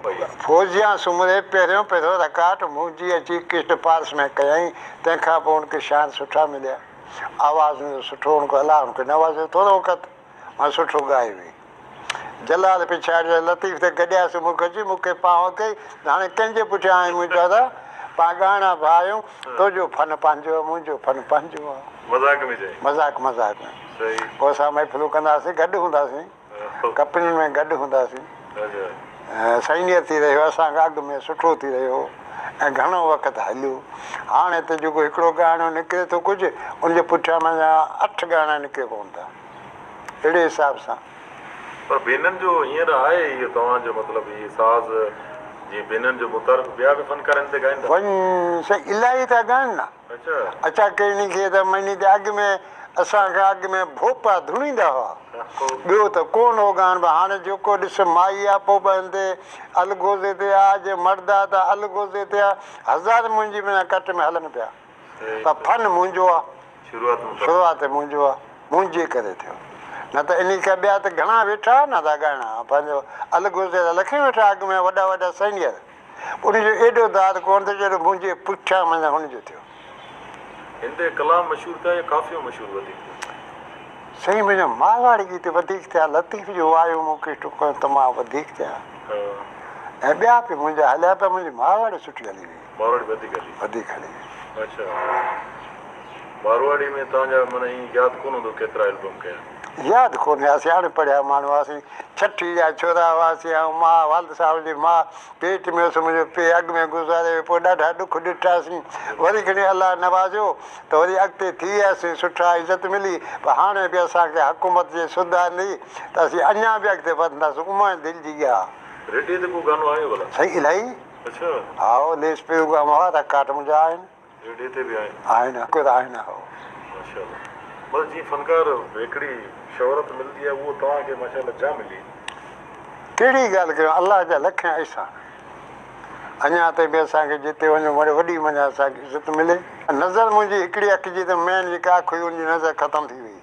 फौजिया सुमरे पहिरियों पहिरियों रकाट मुंहिंजी अची किश्त पास में कयईं। तंहिंखां पोइ उनखे शान सुठा मिलिया, आवाज़ में सुठो उनखे अलाह उनखे नवाज़ियो थोरो वक़्तु मां सुठो ॻाए हुई। जलाल पिछाड़ीअ लतीफ़ ते गॾियासीं मूंखे अची मूंखे पाव कई हाणे कंहिंजे पुठियां आई मुंहिंजा त पाण ॻाइणा भाइयूं तुंहिंजो फन पंहिंजो आहे मुंहिंजो फन पंहिंजो आहे। मज़ाक में चई मज़ाक मज़ाक में सही पोइ असां महफ़िलूं कंदासीं गॾु हूंदासीं कंपनियुनि में गॾु हूंदासीं सीनियर थी रहियो असांखां अॻु में सुठो थी रहियो ऐं घणो वक़्तु हलियो। हाणे त जेको हिकिड़ो गानो निकिरे थो कुझु उनजे पुठियां माना 8 गाना निकिरे कोन था अहिड़े हिसाब सां। पर भेननि जो हींअर आहे इहो तव्हांजो मतिलबु इहे साज़ जीअं भेननि जो मुताबिक़ ॿिया बि फ़नकारनि ते ॻाइनि था वञ साईं इलाही था ॻाइनि न। अच्छा कहिड़ी खे त महीने जे अॻु में असांखां अॻु में भोपा धुणींदा हुआ ॿियो त कोन हो गाइण हाणे जेको ॾिस माई आहे पोइ ते अलगोज़े ते आहे जे मर्द आहे त अलगोज़े ते आहे हज़ार मुंहिंजी माना कट में हलनि पिया पर फन मुंहिंजो आहे शुरूआति मुंहिंजो आहे मुंहिंजे करे थियो न त इन खां ॿिया त घणा वेठा न था ॻाइणा पंहिंजो अलगोज़े त लखे वेठा अॻु में वॾा वॾा सीनियर उनजो एॾो दाद कोन थियो जहिड़ो मुंहिंजे पुठियां माना हुनजो थियो। हिन ते कलाम मशहूरु थिया या काफ़ियो मशहूरु वधीक साईं मुंहिंजो मारवाड़ी गीत वधीक थिया लतीफ़ जो आयो मूंखे टुको तमामु वधीक थिया ऐं ॿिया बि मुंहिंजा हलिया पिया मुंहिंजी मारवाड़ी सुठी हली हुई मारवाड़ी वधीक हली अच्छा मारवाड़ी में तव्हांजा माना हीअं यादि कोन हूंदो केतिरा एल्बम कया यादि कोन्हे असां पढ़िया माण्हू हुआसीं छठी जा छोरा हुआसीं ऐं मां वाल साहिब जी मां पेट में हुअसि मुंहिंजो पे अॻु में गुज़ारे पोइ ॾाढा ॾुख ॾिठासीं वरी खणी अलाह नवाज़ियो त वरी अॻिते थी वियासीं सुठा इज़त मिली पर हाणे बि असांखे हुकूमत जे सुधारंदी त असीं अञा बि अॻिते वधंदासीं उमा दिलि जी आहे रेडियो ते को गानो आयो भला सही इलाही अच्छा हा लेस पियो हुआ रकाट मुंहिंजा आहिनि रेडियो ते बि आहिनि कुझु आहिनि हो माशाल्लाह बस जी फनकार हिकिड़ी शोहरत मिलंदी आहे उहो तव्हांखे माशाल्लाह जाम मिली कहिड़ी ॻाल्हि कयो अलाह जा लख ऐसा अञा ताईं बि असांखे जिते वञूं वरी वॾी माना असांखे इज़त मिले। नज़र मुंहिंजी हिकिड़ी अखि जी त मेन जेका अखि हुई उनजी नज़र ख़तमु थी वई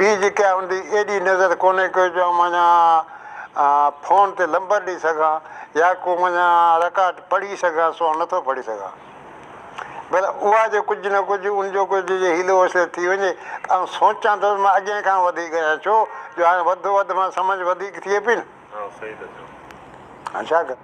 ॿी जेका हूंदी एॾी नज़र कोन्हे को जो माना फ़ोन ते नंबर ॾेई सघां या को माना रिकॉर्ड पढ़ी सघां सो नथो पढ़ी सघां भला उहा जो कुझु न कुझु उनजो कुझु हीलो वसिलो थी वञे ऐं सोचां थो मां अॻे खां वधीक आहियां छो जो हाणे वधि वधि मां सम्झ वधीक थिए पई न सही था चओ छा